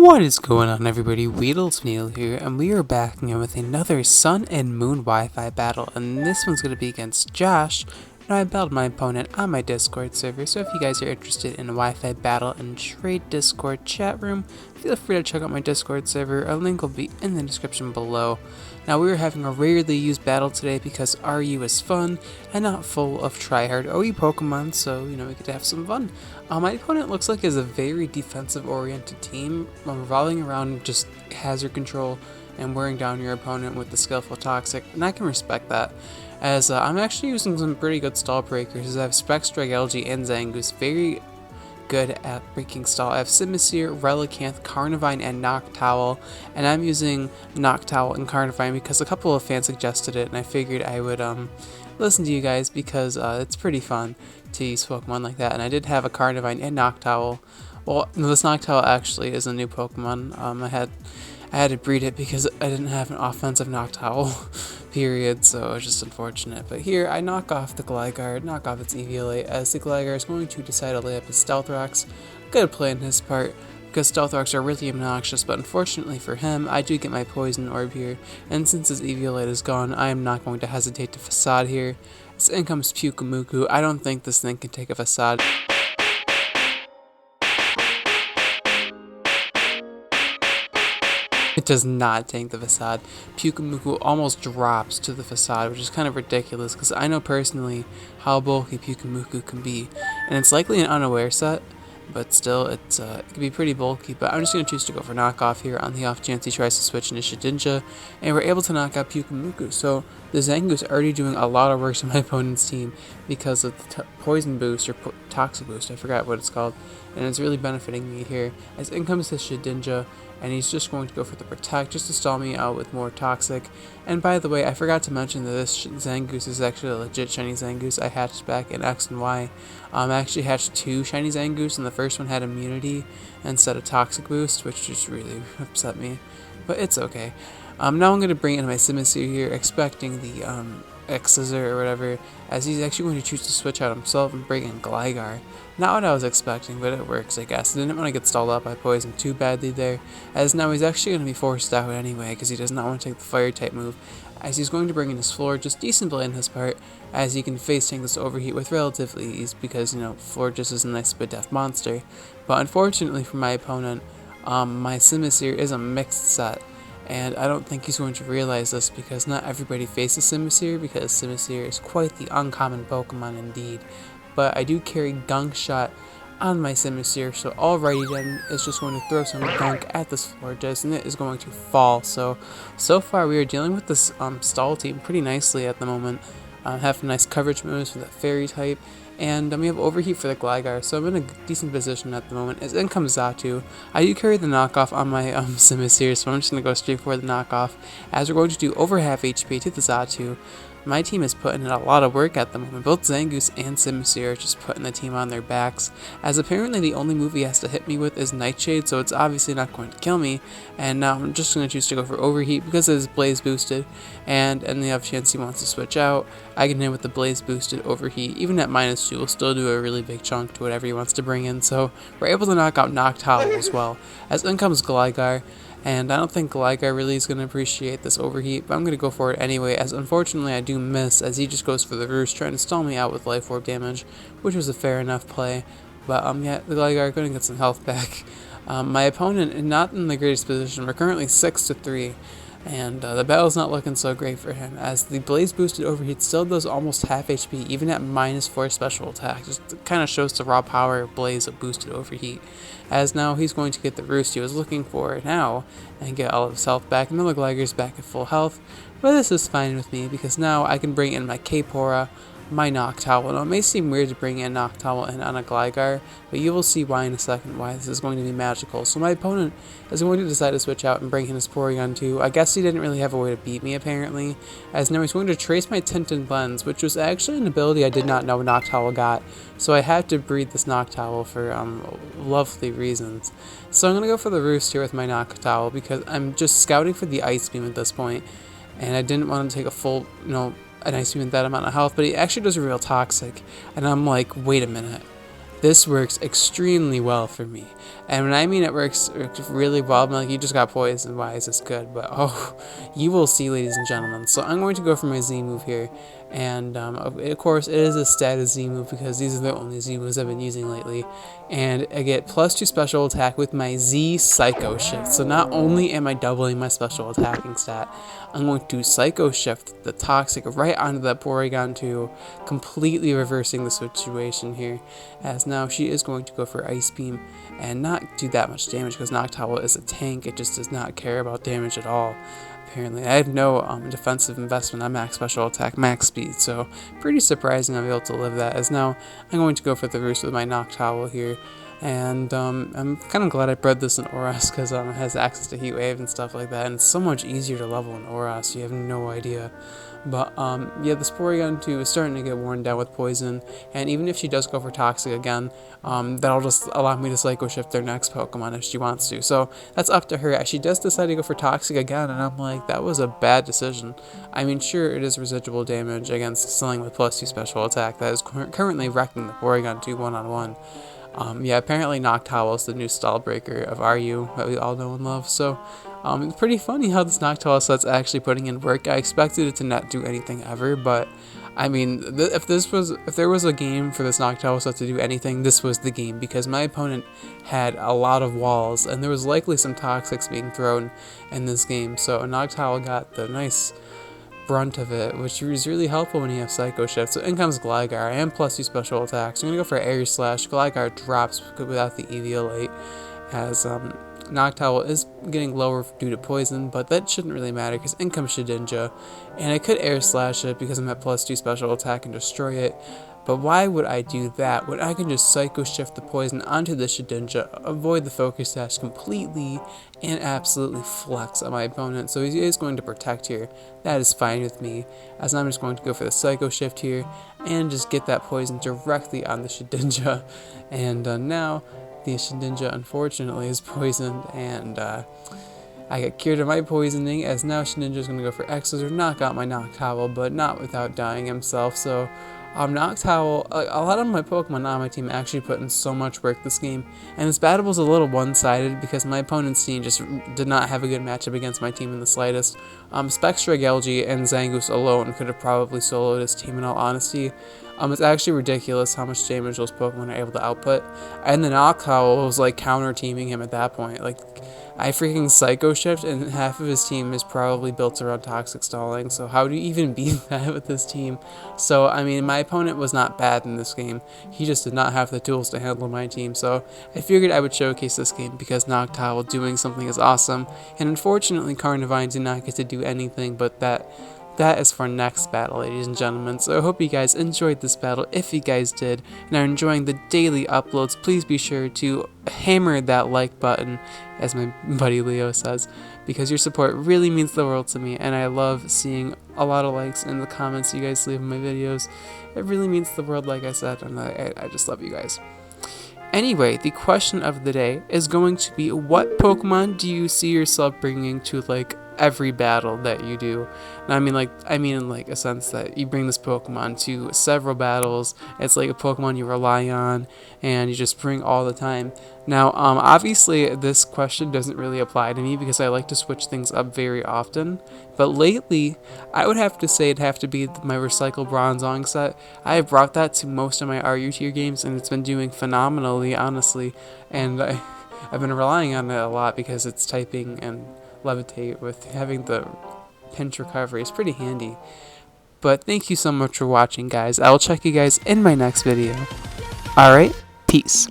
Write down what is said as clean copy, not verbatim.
What is going on, everybody? WeedleTwineedle here, and we are back again with another Sun and Moon Wi-Fi battle, and this one's going to be against Josh. Now, I battled my opponent on my Discord server, so if you guys are interested in a Wi-Fi battle and trade Discord chat room, feel free to check out my Discord server. A link will be in the description below. Now, we are having a rarely used battle today because RU is fun and not full of tryhard OE Pokemon, so, we get to have some fun. My opponent looks like is a very defensive-oriented team, revolving around just hazard control and wearing down your opponent with the skillful toxic, and I can respect that, as I'm actually using some pretty good stall breakers, as I have Specstrag, Algae, and Zangoose, very good at breaking stall. I have Simisear, Relicanth, Carnivine, and Noctowl, and I'm using Noctowl and Carnivine because a couple of fans suggested it, and I figured I would listen to you guys because it's pretty fun to use Pokemon like that. And I did have a Carnivine and Noctowl. Well, this Noctowl actually is a new Pokemon. I had to breed it because I didn't have an offensive Noctowl, period, so it's just unfortunate. But here, I knock off the Gligar, knock off its Eviolite, as the Gligar is going to decide to lay up his Stealth Rocks. Good play on his part, because Stealth Rocks are really obnoxious, but unfortunately for him, I do get my Poison Orb here, and since his Eviolite is gone, I am not going to hesitate to Facade here. As in comes Pyukumuku. I don't think this thing can take a Facade. It does not tank the Facade. Pyukumuku almost drops to the Facade, which is kind of ridiculous because I know personally how bulky Pyukumuku can be. And it's likely an unaware set, but still it can be pretty bulky. But I'm just going to choose to go for knockoff here on the off chance he tries to switch into Shedinja, and we're able to knock out Pyukumuku. So the Zangoose is already doing a lot of work to my opponent's team because of the Poison Boost, or Toxic Boost, I forgot what it's called, and it's really benefiting me here. As in comes his Shedinja, and he's just going to go for the Protect just to stall me out with more Toxic. And by the way, I forgot to mention that this Zangoose is actually a legit shiny Zangoose I hatched back in X and Y. I actually hatched two shiny Zangoose, and the first one had immunity instead of Toxic Boost, which just really upset me, but it's okay. Now I'm going to bring in my Simisear here, expecting the X-Scissor or whatever, as he's actually going to choose to switch out himself and bring in Gligar. Not what I was expecting, but it works, I guess. I didn't want to get stalled out by Poison too badly there, as now he's actually going to be forced out anyway, because he does not want to take the Fire-type move, as he's going to bring in his Floor. Just decent play on his part, as he can face tank this Overheat with relatively ease, because, Floor just is a nice bit death monster. But unfortunately for my opponent, my Simisear is a mixed set, and I don't think he's going to realize this because not everybody faces Simisear, because Simisear is quite the uncommon Pokemon indeed. But I do carry Gunk Shot on my Simisear, so alrighty then, is just going to throw some Gunk at this Florges, and it is going to fall. So far we are dealing with this stall team pretty nicely at the moment. Have nice coverage moves for the Fairy type, and we have Overheat for the Gligar, so I'm in a decent position at the moment. As in comes Xatu. I do carry the knockoff on my Simisear, so I'm just going to go straight for the knockoff, as we're going to do over half HP to the Xatu. My team is putting in a lot of work at the moment. Both Zangoose and Simisear are just putting the team on their backs, as apparently the only move he has to hit me with is Nightshade, so it's obviously not going to kill me. And now I'm just going to choose to go for Overheat because it is Blaze boosted, and in the off chance he wants to switch out, I can hit with the Blaze boosted Overheat. Even at -2 will still do a really big chunk to whatever he wants to bring in, so we're able to knock out Noctowl as well. As in comes Gligar, and I don't think Gligar really is going to appreciate this Overheat, but I'm going to go for it anyway, as unfortunately I do miss, as he just goes for the Roost, trying to stall me out with Life Orb damage, which was a fair enough play. But yeah, the Gligar going to get some health back. My opponent not in the greatest position. We're currently 6-3. And the battle's not looking so great for him, as the Blaze boosted Overheat still does almost half HP, even at -4 special attack. Just kind of shows the raw power of Blaze of boosted Overheat. As now he's going to get the Roost he was looking for now, and get all of his health back, and the Gligar's back at full health. But this is fine with me, because now I can bring in my K-Pora, my Noctowl. Now, it may seem weird to bring in Noctowl in on a Gligar, but you will see why in a second, why this is going to be magical. So my opponent is going to decide to switch out and bring in his Porygon too. I guess he didn't really have a way to beat me apparently, as now he's going to trace my Tintin Lens, which was actually an ability I did not know Noctowl got, so I had to breed this Noctowl for lovely reasons. So I'm going to go for the Roost here with my Noctowl, because I'm just scouting for the Ice Beam at this point, and I didn't want to take a full, an Ice Beam with that amount of health, but he actually does a real Toxic, and I'm like, wait a minute. this works extremely well for me. And when I mean it works really well, I'm like, you just got poisoned, why is this good? But oh, you will see, ladies and gentlemen. So I'm going to go for my Z move here. And of course, it is a status Z move because these are the only Z moves I've been using lately. And I get +2 special attack with my Z Psycho Shift. So not only am I doubling my special attacking stat, I'm going to Psycho Shift the Toxic right onto that Porygon 2, completely reversing the situation here. As now she is going to go for Ice Beam and not do that much damage because Noctowl is a tank. It just does not care about damage at all. Apparently, I have no defensive investment. I'm max special attack, max speed, so pretty surprising I'm able to live that. As now, I'm going to go for the roost with my Noctowl here, and I'm kind of glad I bred this in Oras because it has access to Heat Wave and stuff like that, and it's so much easier to level in Oras, you have no idea. But yeah, this Porygon 2 is starting to get worn down with poison, and even if she does go for Toxic again, that'll just allow me to Psycho Shift their next Pokemon if she wants to. So that's up to her. She does decide to go for Toxic again, and I'm like, that was a bad decision. I mean, sure, it is residual damage against something with +2 special attack that is currently wrecking the Porygon 2 one-on-one. Yeah, apparently Noctowl is the new stall breaker of RU that we all know and love, so it's pretty funny how this Noctowl set's actually putting in work. I expected it to not do anything ever, but I mean, if there was a game for this Noctowl set to do anything, this was the game, because my opponent had a lot of walls, and there was likely some Toxics being thrown in this game, so Noctowl got the nice brunt of it, which is really helpful when you have Psycho Shift. So in comes Gligar. I am +2 special attacks. So I'm going to go for Air Slash. Gligar drops without the Eviolite, as Noctowl is getting lower due to poison, but that shouldn't really matter because in comes Shedinja, and I could Air Slash it because I'm at +2 special attack and destroy it. But why would I do that when I can just Psycho Shift the poison onto the Shedinja, avoid the Focus Sash completely, and absolutely flex on my opponent? So he is going to protect here. That is fine with me, as I'm just going to go for the Psycho Shift here and just get that poison directly on the Shedinja. And now the Shedinja unfortunately is poisoned, and I get cured of my poisoning, as now Shedinja is going to go for X-Scissor, knock out my Noctowl, but not without dying himself. So Noctowl, a lot of my Pokemon on my team actually put in so much work this game, and this battle was a little one-sided because my opponent's team just did not have a good matchup against my team in the slightest. Spectra, Galgi, and Zangoose alone could have probably soloed his team in all honesty. It's actually ridiculous how much damage those Pokemon are able to output, and the Noctowl was like counter-teaming him at that point. Like, I freaking Psycho Shift, and half of his team is probably built around Toxic Stalling, so how do you even beat that with this team? So, I mean, my opponent was not bad in this game. He just did not have the tools to handle my team, so I figured I would showcase this game because Noctowl doing something is awesome, and unfortunately Carnivine did not get to do anything, but that is for next battle, ladies and gentlemen. So I hope you guys enjoyed this battle. If you guys did and are enjoying the daily uploads, please be sure to hammer that like button, as my buddy Leo says, because your support really means the world to me, and I love seeing a lot of likes in the comments you guys leave in my videos. It really means the world, like I said, and I just love you guys. Anyway, the question of the day is going to be, what Pokemon do you see yourself bringing to, like, every battle that you do? And I mean in like a sense that you bring this Pokemon to several battles. It's like a Pokemon you rely on and you just bring all the time. Now, obviously this question doesn't really apply to me because I like to switch things up very often. But lately, I would have to say it'd have to be my Recycle Bronzong set. I have brought that to most of my RU tier games and it's been doing phenomenally, honestly. And I've been relying on it a lot because it's typing and Levitate with having the pinch recovery is pretty handy. But thank you so much for watching, guys. I will check you guys in my next video. Alright, peace.